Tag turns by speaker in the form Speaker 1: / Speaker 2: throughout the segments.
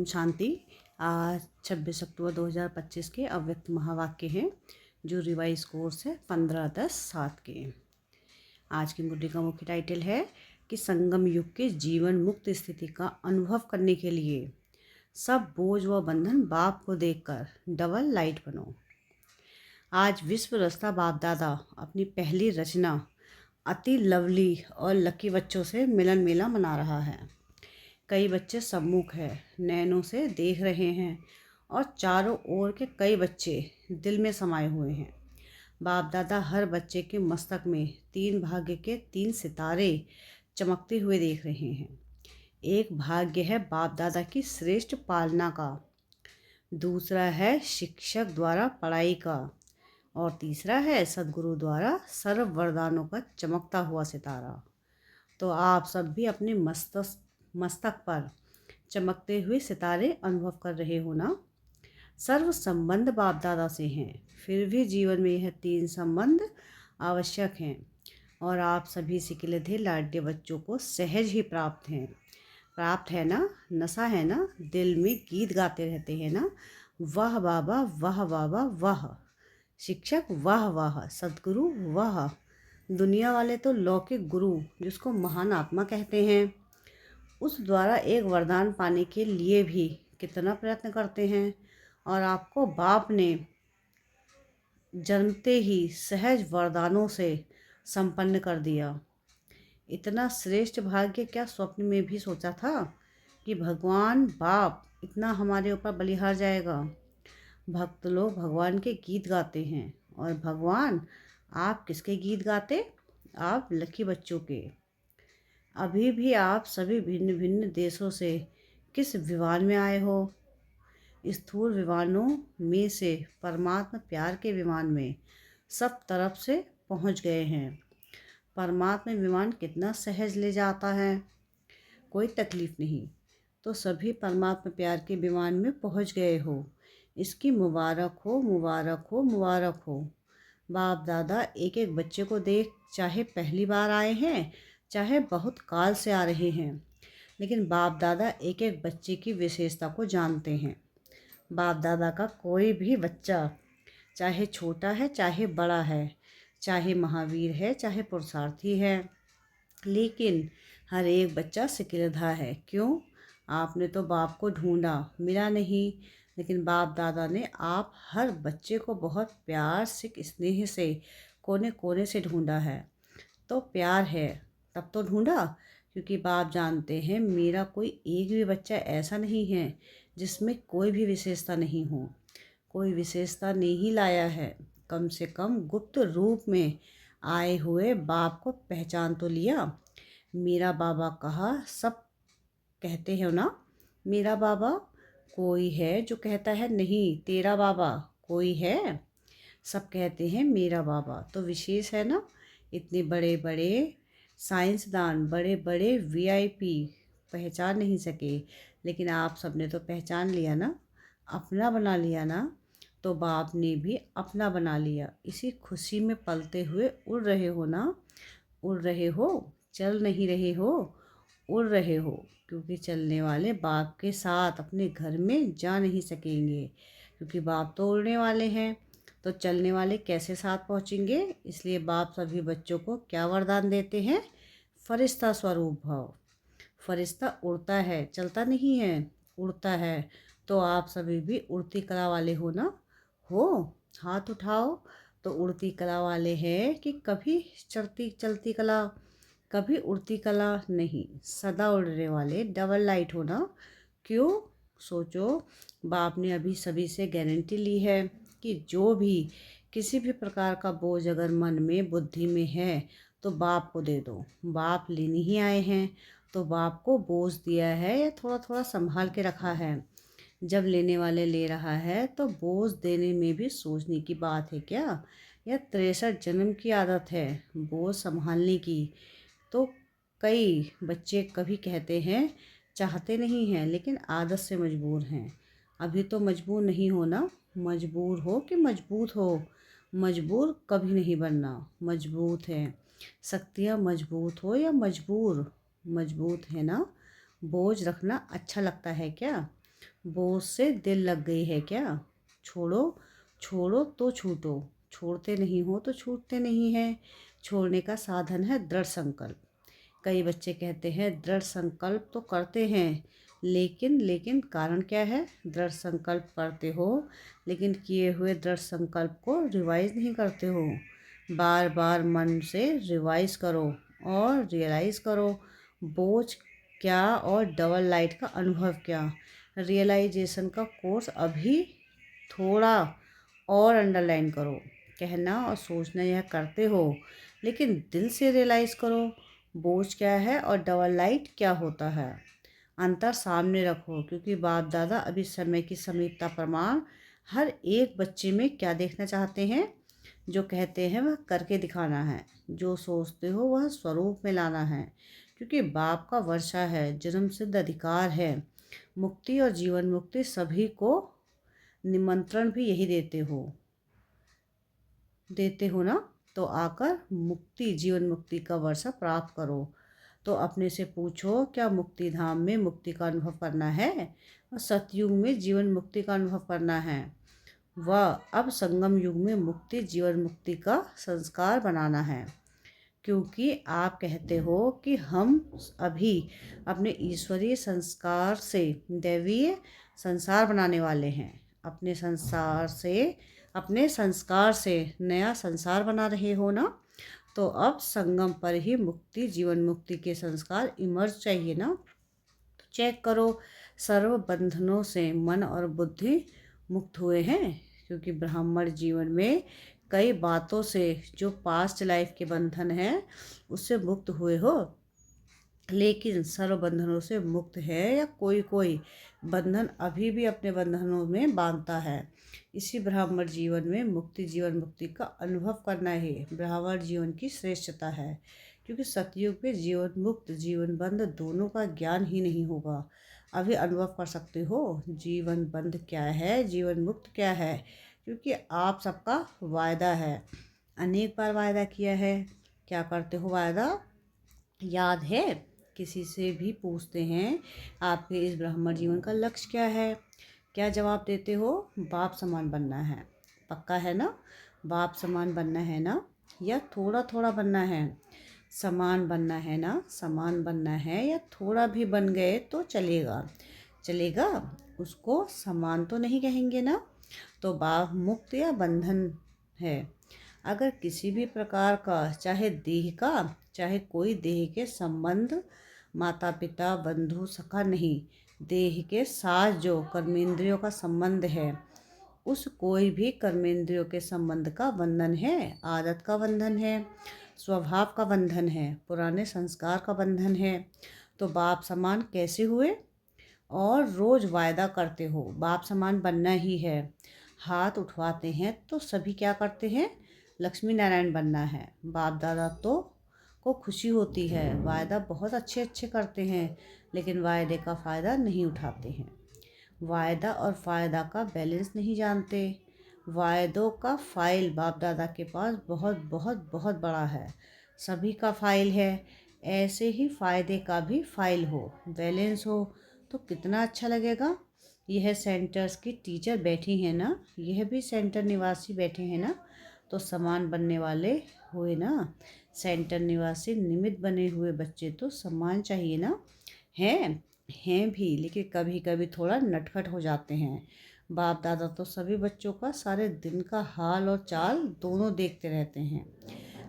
Speaker 1: शांति। आज 26 अक्टूबर 2025 के अव्यक्त महावाक्य हैं जो रिवाइज कोर्स है 15/10/7 के। आज की मुद्दे का मुख्य टाइटल है कि संगम युग के जीवन मुक्त स्थिति का अनुभव करने के लिए सब बोझ व बंधन बाप को देखकर डबल लाइट बनो। आज विश्व रस्ता बाप दादा अपनी पहली रचना अति लवली और लकी बच्चों से मिलन मेला मना रहा है। कई बच्चे सम्मुख है, नैनों से देख रहे हैं और चारों ओर के कई बच्चे दिल में समाये हुए हैं। बाप दादा हर बच्चे के मस्तक में 3 भाग्य के 3 सितारे चमकते हुए देख रहे हैं। एक भाग्य है बाप दादा की श्रेष्ठ पालना का, दूसरा है शिक्षक द्वारा पढ़ाई का और तीसरा है सद्गुरु द्वारा सर्व वरदानों का चमकता हुआ सितारा। तो आप सब भी अपने मस्तक पर चमकते हुए सितारे अनुभव कर रहे हो ना। सर्व संबंध बाप दादा से हैं, फिर भी जीवन में यह 3 संबंध आवश्यक हैं और आप सभी सिकिलधे लाड्य बच्चों को सहज ही प्राप्त है ना। नशा है ना, दिल में गीत गाते रहते हैं ना, वाह बाबा वाह बाबा वाह, शिक्षक वाह वाह, सद्गुरु वाह। दुनिया वाले तो लौकिक गुरु जिसको महान आत्मा कहते हैं, उस द्वारा एक वरदान पाने के लिए भी कितना प्रयत्न करते हैं और आपको बाप ने जन्मते ही सहज वरदानों से संपन्न कर दिया। इतना श्रेष्ठ भाग्य क्या स्वप्न में भी सोचा था कि भगवान बाप इतना हमारे ऊपर बलिहार जाएगा। भक्त लोग भगवान के गीत गाते हैं और भगवान आप किसके गीत गाते? आप लकी बच्चों के। अभी भी आप सभी भिन्न भिन्न देशों से किस विमान में आए हो? स्थूल विमानों में से परमात्मा प्यार के विमान में सब तरफ से पहुंच गए हैं। परमात्मा विमान कितना सहज ले जाता है, कोई तकलीफ नहीं। तो सभी परमात्मा प्यार के विमान में पहुंच गए हो, इसकी मुबारक हो मुबारक हो मुबारक हो। बाप दादा एक एक बच्चे को देख, चाहे पहली बार आए हैं चाहे बहुत काल से आ रहे हैं, लेकिन बाप दादा एक एक बच्चे की विशेषता को जानते हैं। बाप दादा का कोई भी बच्चा चाहे छोटा है चाहे बड़ा है, चाहे महावीर है चाहे पुरुषार्थी है, लेकिन हर एक बच्चा सिकिलधा है। क्यों? आपने तो बाप को ढूंढा, मिला नहीं, लेकिन बाप दादा ने आप हर बच्चे को बहुत प्यार से स्नेह से कोने कोने से ढूंढा है। तो प्यार है तब तो ढूंढा, क्योंकि बाप जानते हैं मेरा कोई एक भी बच्चा ऐसा नहीं है जिसमें कोई भी विशेषता नहीं हो। कोई विशेषता नहीं लाया है, कम से कम गुप्त रूप में आए हुए बाप को पहचान तो लिया। मेरा बाबा कहा, सब कहते हो ना मेरा बाबा। कोई है जो कहता है नहीं तेरा बाबा? कोई है? सब कहते हैं मेरा बाबा। तो विशेष है ना। इतने बड़े बड़े साइंसदान, बड़े बड़े वीआईपी पहचान नहीं सके, लेकिन आप सबने तो पहचान लिया ना, अपना बना लिया ना। तो बाप ने भी अपना बना लिया। इसी खुशी में पलते हुए उड़ रहे हो ना। उड़ रहे हो, चल नहीं रहे हो, उड़ रहे हो, क्योंकि चलने वाले बाप के साथ अपने घर में जा नहीं सकेंगे, क्योंकि बाप तो उड़ने वाले हैं। तो चलने वाले कैसे साथ पहुंचेंगे? इसलिए बाप सभी बच्चों को क्या वरदान देते हैं? फरिश्ता स्वरूप भव। फरिश्ता उड़ता है, चलता नहीं है, उड़ता है। तो आप सभी भी उड़ती कला वाले हो ना। हो, हाथ उठाओ। तो उड़ती कला वाले हैं कि कभी चलती कला, कभी उड़ती कला नहीं, सदा उड़ने वाले डबल लाइट हो ना। क्यों? सोचो, बाप ने अभी सभी से गारंटी ली है कि जो भी किसी भी प्रकार का बोझ अगर मन में बुद्धि में है तो बाप को दे दो। बाप लेने ही आए हैं तो बाप को बोझ दिया है या थोड़ा थोड़ा संभाल के रखा है। जब लेने वाले ले रहा है तो बोझ देने में भी सोचने की बात है क्या? यह 63 जन्म की आदत है बोझ संभालने की। तो कई बच्चे कभी कहते हैं चाहते नहीं हैं, लेकिन आदत से मजबूर हैं। अभी तो मजबूर नहीं हो ना। मजबूर हो कि मजबूत हो? मजबूर कभी नहीं बनना, मजबूत है। शक्तियाँ मजबूत हो या मजबूर, मजबूत है ना। बोझ रखना अच्छा लगता है क्या? बोझ से दिल लग गई है क्या? छोड़ो, छोड़ो तो छूटो, छोड़ते नहीं हो तो छूटते नहीं हैं। छोड़ने का साधन है दृढ़ संकल्प। कई बच्चे कहते हैं दृढ़ संकल्प तो करते हैं, लेकिन कारण क्या है? दृढ़ संकल्प करते हो, लेकिन किए हुए दृढ़ संकल्प को रिवाइज नहीं करते हो। बार बार मन से रिवाइज करो और रियलाइज़ करो, बोझ क्या और डबल लाइट का अनुभव क्या। रियलाइजेशन का कोर्स अभी थोड़ा और अंडरलाइन करो। कहना और सोचना यह करते हो, लेकिन दिल से रियलाइज़ करो, बोझ क्या है और डबल लाइट क्या होता है। अंतर सामने रखो, क्योंकि बाप दादा अभी समय की समीपता प्रमाण हर एक बच्चे में क्या देखना चाहते हैं। जो कहते हैं वह करके दिखाना है, जो सोचते हो वह स्वरूप में लाना है। क्योंकि बाप का वर्षा है, जन्म सिद्ध अधिकार है। मुक्ति और जीवन मुक्ति सभी को निमंत्रण भी यही देते हो ना। तो आकर मुक्ति जीवन मुक्ति का वर्षा प्राप्त करो। तो अपने से पूछो, क्या मुक्ति धाम में मुक्ति का अनुभव करना है और सतयुग में जीवन मुक्ति का अनुभव करना है? वह अब संगम युग में मुक्ति जीवन मुक्ति का संस्कार बनाना है। क्योंकि आप कहते हो कि हम अभी अपने ईश्वरीय संस्कार से दैवीय संसार बनाने वाले हैं। अपने संस्कार से नया संसार बना रहे हो ना। तो अब संगम पर ही मुक्ति जीवन मुक्ति के संस्कार इमर्ज चाहिए ना। तो चेक करो, सर्व बंधनों से मन और बुद्धि मुक्त हुए हैं। क्योंकि ब्राह्मण जीवन में कई बातों से जो पास्ट लाइफ के बंधन हैं उससे मुक्त हुए हो, लेकिन सर्व बंधनों से मुक्त है या कोई कोई बंधन अभी भी अपने बंधनों में बांधता है। इसी ब्राह्मण जीवन में मुक्ति जीवन मुक्ति का अनुभव करना ही ब्राह्मण जीवन की श्रेष्ठता है। क्योंकि सतयुग में जीवन मुक्त जीवन बंध दोनों का ज्ञान ही नहीं होगा। अभी अनुभव कर सकते हो जीवन बंध क्या है, जीवन मुक्त क्या है। क्योंकि आप सबका वायदा है, अनेक बार वायदा किया है। क्या करते हो वायदा? याद है? किसी से भी पूछते हैं आपके इस ब्राह्मण जीवन का लक्ष्य क्या है, क्या जवाब देते हो? बाप समान बनना है। पक्का है ना? बाप समान बनना है ना, या थोड़ा थोड़ा बनना है? समान बनना है ना? समान बनना है या थोड़ा भी बन गए तो चलेगा? चलेगा। उसको समान तो नहीं कहेंगे ना। तो बाप मुक्त या बंधन है। अगर किसी भी प्रकार का, चाहे देह का चाहे कोई देह के संबंध, माता पिता बंधु सखा नहीं, देह के साथ जो कर्मेंद्रियों का संबंध है, उस कोई भी कर्मेंद्रियों के संबंध का बंधन है, आदत का बंधन है, स्वभाव का बंधन है, पुराने संस्कार का बंधन है। तो बाप समान कैसे हुए? और रोज वायदा करते हो बाप समान बनना ही है। हाथ उठवाते हैं तो सभी क्या करते हैं? लक्ष्मी नारायण बनना है। बाप दादा तो को खुशी होती है, वायदा बहुत अच्छे अच्छे करते हैं, लेकिन वायदे का फ़ायदा नहीं उठाते हैं। वायदा और फ़ायदा का बैलेंस नहीं जानते। वायदों का फाइल बाप दादा के पास बहुत बहुत बहुत बड़ा है, सभी का फाइल है। ऐसे ही फ़ायदे का भी फाइल हो, बैलेंस हो, तो कितना अच्छा लगेगा। यह सेंटर्स की टीचर बैठी हैं ना, यह भी सेंटर निवासी बैठे हैं ना। तो समान बनने वाले हुए ना। सेंटर निवासी निमित्त बने हुए बच्चे तो सम्मान चाहिए ना। हैं हैं भी, लेकिन कभी कभी थोड़ा नटखट हो जाते हैं। बाप दादा तो सभी बच्चों का सारे दिन का हाल और चाल दोनों देखते रहते हैं।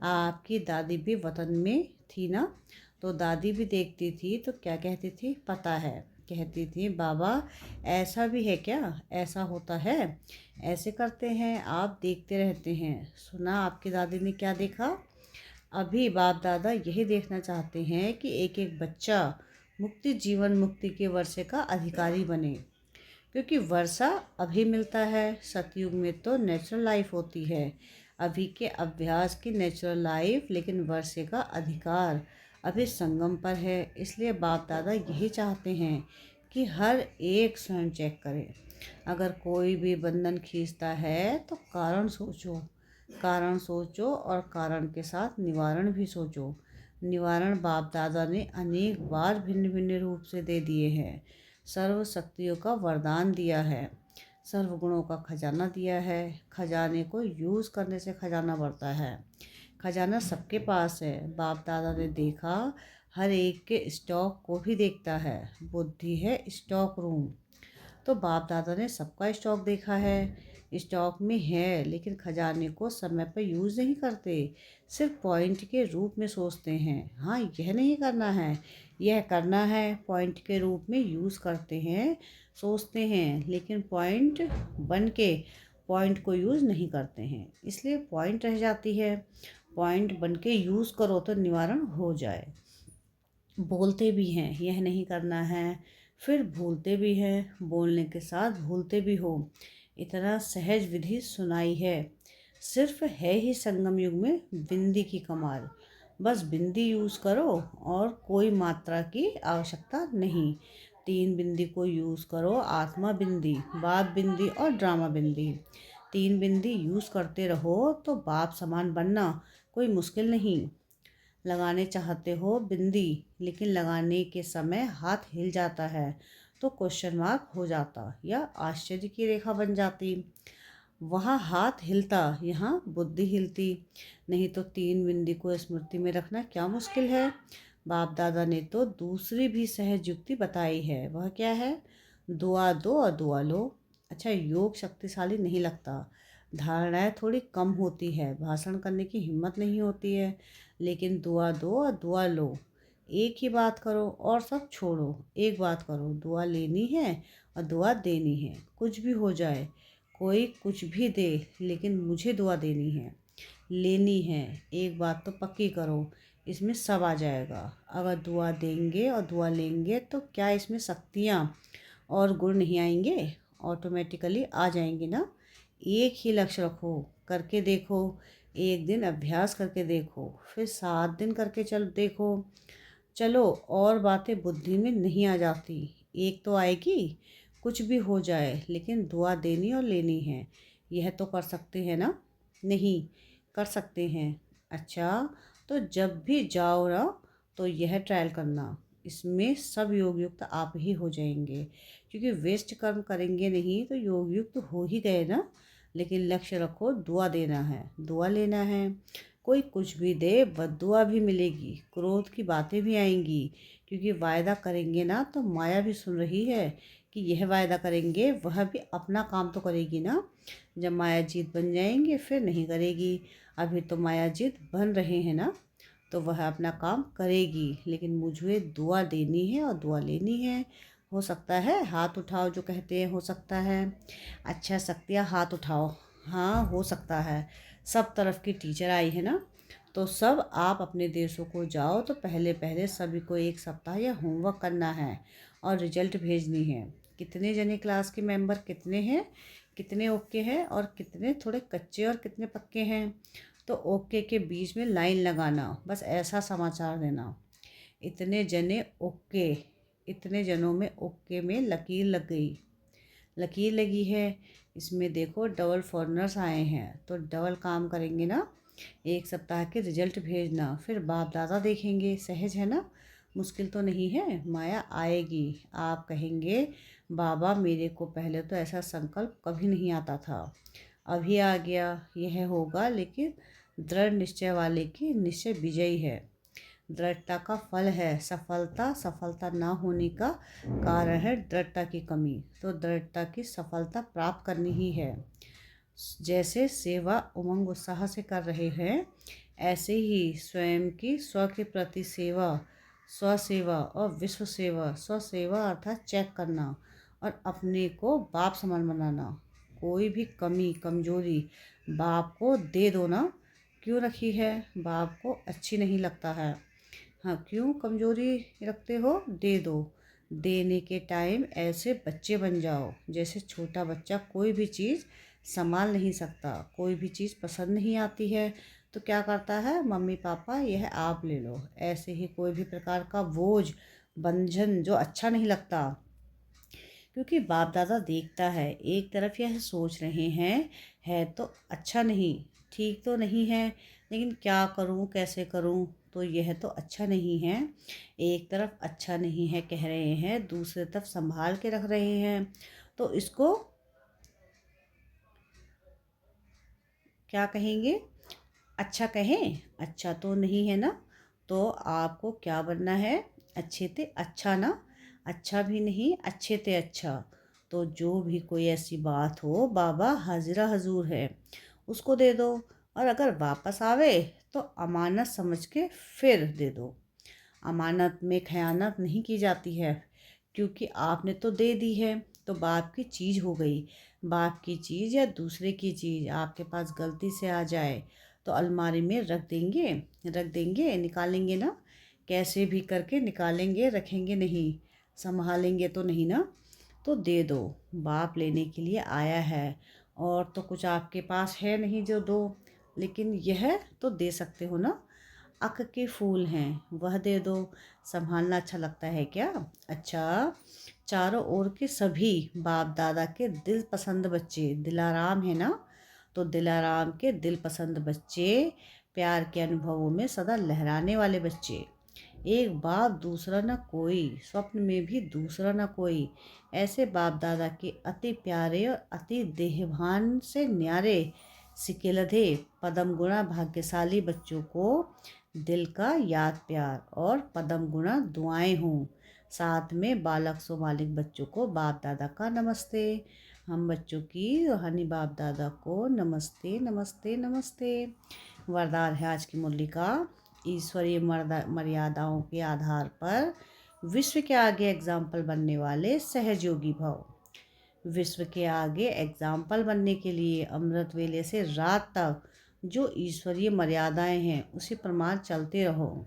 Speaker 1: आपकी दादी भी वतन में थी ना, तो दादी भी देखती थी तो क्या कहती थी पता है? कहती थी बाबा ऐसा भी है क्या, ऐसा होता है, ऐसे करते हैं, आप देखते रहते हैं। सुना आपकी दादी ने क्या देखा? अभी बाप दादा यही देखना चाहते हैं कि एक एक बच्चा मुक्ति जीवन मुक्ति के वर्षे का अधिकारी बने। क्योंकि वर्षा अभी मिलता है, सतयुग में तो नेचुरल लाइफ होती है, अभी के अभ्यास की नेचुरल लाइफ, लेकिन वर्षे का अधिकार अभी संगम पर है। इसलिए बाप दादा यही चाहते हैं कि हर एक स्वयं चेक करे। अगर कोई भी बंधन खींचता है तो कारण सोचो, कारण सोचो और कारण के साथ निवारण भी सोचो। निवारण बाप दादा ने अनेक बार भिन्न भिन्न रूप से दे दिए हैं। सर्व शक्तियों का वरदान दिया है, सर्व गुणों का खजाना दिया है। खजाने को यूज़ करने से खजाना बढ़ता है। खजाना सबके पास है। बाप दादा ने देखा, हर एक के स्टॉक को भी देखता है। बुद्धि है स्टॉक रूम। तो बाप दादा ने सबका स्टॉक देखा है। स्टॉक में है, लेकिन खजाने को समय पर यूज़ नहीं करते। सिर्फ पॉइंट के रूप में सोचते हैं। हाँ, यह नहीं करना है, यह करना है। पॉइंट के रूप में यूज़ करते हैं, सोचते हैं, लेकिन पॉइंट बन के पॉइंट को यूज़ नहीं करते हैं, इसलिए पॉइंट रह जाती है। पॉइंट बन के यूज़ करो तो निवारण हो जाए। बोलते भी हैं यह नहीं करना है, फिर भूलते भी हैं, बोलने के साथ भूलते भी हो। इतना सहज विधि सुनाई है। सिर्फ है ही संगम युग में बिंदी की कमाल। बस बिंदी यूज़ करो और कोई मात्रा की आवश्यकता नहीं। 3 बिंदी को यूज़ करो, आत्मा बिंदी, बाप बिंदी और ड्रामा बिंदी। 3 बिंदी यूज़ करते रहो तो बाप समान बनना कोई मुश्किल नहीं। लगाने चाहते हो बिंदी, लेकिन लगाने के समय हाथ हिल जाता है तो क्वेश्चन मार्क हो जाता या आश्चर्य की रेखा बन जाती। वहाँ हाथ हिलता, यहाँ बुद्धि हिलती। नहीं तो 3 बिंदी को स्मृति में रखना क्या मुश्किल है। बाप दादा ने तो दूसरी भी सहज युक्ति बताई है। वह क्या है? दुआ दो और दुआ लो। अच्छा, योग शक्तिशाली नहीं लगता, धारणाएं थोड़ी कम होती है, भाषण करने की हिम्मत नहीं होती है, लेकिन दुआ दो और दुआ लो। एक ही बात करो और सब छोड़ो। एक बात करो, दुआ लेनी है और दुआ देनी है। कुछ भी हो जाए, कोई कुछ भी दे, लेकिन मुझे दुआ देनी है, लेनी है। एक बात तो पक्की करो, इसमें सब आ जाएगा। अगर दुआ देंगे और दुआ लेंगे तो क्या इसमें शक्तियाँ और गुण नहीं आएंगे? ऑटोमेटिकली आ जाएंगे ना। एक ही लक्ष्य रखो, करके देखो। एक दिन अभ्यास करके देखो, फिर 7 दिन करके चल देखो। चलो, और बातें बुद्धि में नहीं आ जाती, एक तो आएगी। कुछ भी हो जाए, लेकिन दुआ देनी और लेनी है। यह तो कर सकते हैं ना? नहीं कर सकते हैं। अच्छा, तो जब भी जाओ ना, तो यह ट्रायल करना। इसमें सब योग युक्त आप ही हो जाएंगे, क्योंकि वेस्ट कर्म करेंगे नहीं तो योग युक्त हो ही गए ना। लेकिन लक्ष्य रखो, दुआ देना है, दुआ लेना है। कोई कुछ भी दे, बद्दुआ भी मिलेगी, क्रोध की बातें भी आएंगी, क्योंकि वायदा करेंगे ना तो माया भी सुन रही है कि यह वायदा करेंगे, वह भी अपना काम तो करेगी ना। जब माया जीत बन जाएंगे फिर नहीं करेगी। अभी तो माया जीत बन रहे हैं ना, तो वह अपना काम करेगी, लेकिन मुझे दुआ देनी है और दुआ लेनी है। हो सकता है हाथ उठाओ, जो कहते हैं हो सकता है। अच्छा, शक्तियाँ हाथ उठाओ। हाँ, हो सकता है। सब तरफ की टीचर आई है ना, तो सब आप अपने देशों को जाओ तो पहले पहले सभी को 1 सप्ताह या होमवर्क करना है और रिजल्ट भेजनी है। कितने जने क्लास के मेंबर कितने हैं, कितने ओके हैं और कितने थोड़े कच्चे और कितने पक्के हैं। तो ओके के बीच में लाइन लगाना, बस ऐसा समाचार देना। इतने जने ओके, इतने जनों में ओके में लकीर लग गई, लकीर लगी है। इसमें देखो डबल फॉरनर्स आए हैं, तो डबल काम करेंगे ना। 1 सप्ताह के रिजल्ट भेजना, फिर बाप दादा देखेंगे। सहज है ना, मुश्किल तो नहीं है। माया आएगी, आप कहेंगे बाबा मेरे को पहले तो ऐसा संकल्प कभी नहीं आता था, अभी आ गया। यह होगा, लेकिन दृढ़ निश्चय वाले की निश्चय विजयी है। दृढ़ता का फल है सफलता। सफलता ना होने का कारण है दृढ़ता की कमी। तो दृढ़ता की सफलता प्राप्त करनी ही है। जैसे सेवा उमंग उत्साह से कर रहे हैं, ऐसे ही स्वयं की स्व के प्रति सेवा, स्व सेवा और विश्व सेवा। स्व सेवा अर्थात चेक करना और अपने को बाप समान बनाना। कोई भी कमी कमजोरी बाप को दे दो ना। क्यों रखी है? बाप को अच्छी नहीं लगता है। हाँ, क्यों कमजोरी रखते हो? दे दो। देने के टाइम ऐसे बच्चे बन जाओ जैसे छोटा बच्चा कोई भी चीज़ संभाल नहीं सकता, कोई भी चीज़ पसंद नहीं आती है तो क्या करता है, मम्मी पापा यह आप ले लो। ऐसे ही कोई भी प्रकार का बोझ बंधन जो अच्छा नहीं लगता, क्योंकि बाप दादा देखता है। एक तरफ यह सोच रहे हैं है तो अच्छा नहीं, ठीक तो नहीं है, लेकिन क्या करूं, कैसे करूं। तो यह तो अच्छा नहीं है। एक तरफ अच्छा नहीं है कह रहे हैं, दूसरी तरफ संभाल के रख रहे हैं, तो इसको क्या कहेंगे? अच्छा कहें? अच्छा तो नहीं है ना। तो आपको क्या बनना है? अच्छे ते अच्छा ना। अच्छा भी नहीं, अच्छे ते अच्छा। तो जो भी कोई ऐसी बात हो, बाबा हाजिरा हजूर है, उसको दे दो। और अगर वापस आवे तो अमानत समझ के फिर दे दो। अमानत में खयानत नहीं की जाती है, क्योंकि आपने तो दे दी है तो बाप की चीज़ हो गई। बाप की चीज़ या दूसरे की चीज़ आपके पास गलती से आ जाए तो अलमारी में रख देंगे, निकालेंगे ना। कैसे भी करके निकालेंगे, रखेंगे नहीं, संभालेंगे तो नहीं ना। तो दे दो, बाप लेने के लिए आया है। और तो कुछ आपके पास है नहीं जो दो, लेकिन यह तो दे सकते हो ना। अक के फूल हैं, वह दे दो। संभालना अच्छा लगता है क्या? अच्छा, चारों ओर के सभी बाप दादा के दिल पसंद बच्चे दिलाराम है ना। तो दिलाराम के दिल पसंद बच्चे, प्यार के अनुभवों में सदा लहराने वाले बच्चे। एक बाप दूसरा न कोई, स्वप्न में भी दूसरा न कोई। ऐसे बाप दादा के अति प्यारे और अति देहभान से न्यारे सिकेलधे पदम गुणा भाग्यशाली बच्चों को दिल का याद प्यार और पदम गुणा दुआएं हों। साथ में बालक सो मालिक बच्चों को बाप दादा का नमस्ते। हम बच्चों की रूहानी बाप दादा को नमस्ते नमस्ते नमस्ते। वरदान है आज की मुरली का। ईश्वरीय मर्यादाओं के आधार पर विश्व के आगे एग्जाम्पल बनने वाले सहजयोगी भव। विश्व के आगे एग्जाम्पल बनने के लिए अमृत वेले से रात तक जो ईश्वरीय मर्यादाएं हैं उसी प्रमाण चलते रहो।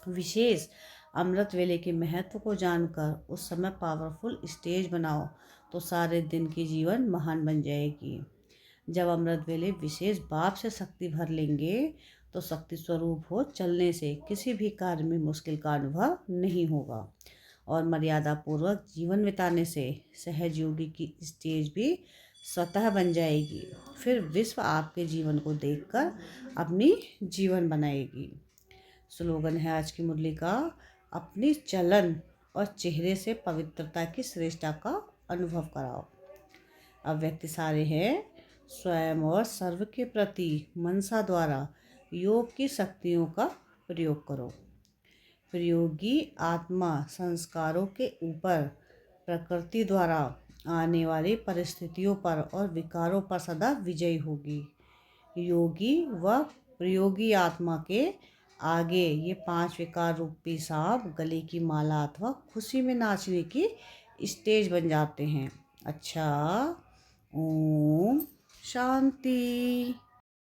Speaker 1: विशेष अमृत वेले के महत्व को जानकर उस समय पावरफुल स्टेज बनाओ, तो सारे दिन की जीवन महान बन जाएगी। जब अमृत वेले विशेष बाप से शक्ति भर लेंगे तो शक्ति स्वरूप हो चलने से किसी भी कार्य में मुश्किल का अनुभव नहीं होगा। और मर्यादा पूर्वक जीवन बिताने से सहज योगी की स्टेज भी स्वतः बन जाएगी। फिर विश्व आपके जीवन को देखकर अपनी जीवन बनाएगी। स्लोगन है आज की मुरली का, अपनी चलन और चेहरे से पवित्रता की श्रेष्ठता का अनुभव कराओ। अब व्यक्ति सारे हैं, स्वयं और सर्व के प्रति मनसा द्वारा योग की शक्तियों का प्रयोग करो। प्रयोगी आत्मा संस्कारों के ऊपर प्रकृति द्वारा आने वाली परिस्थितियों पर और विकारों पर सदा विजयी होगी। योगी व प्रयोगी आत्मा के आगे ये 5 विकार रूपी सांप गले की माला अथवा खुशी में नाचने की स्टेज बन जाते हैं। अच्छा, ओम शांति।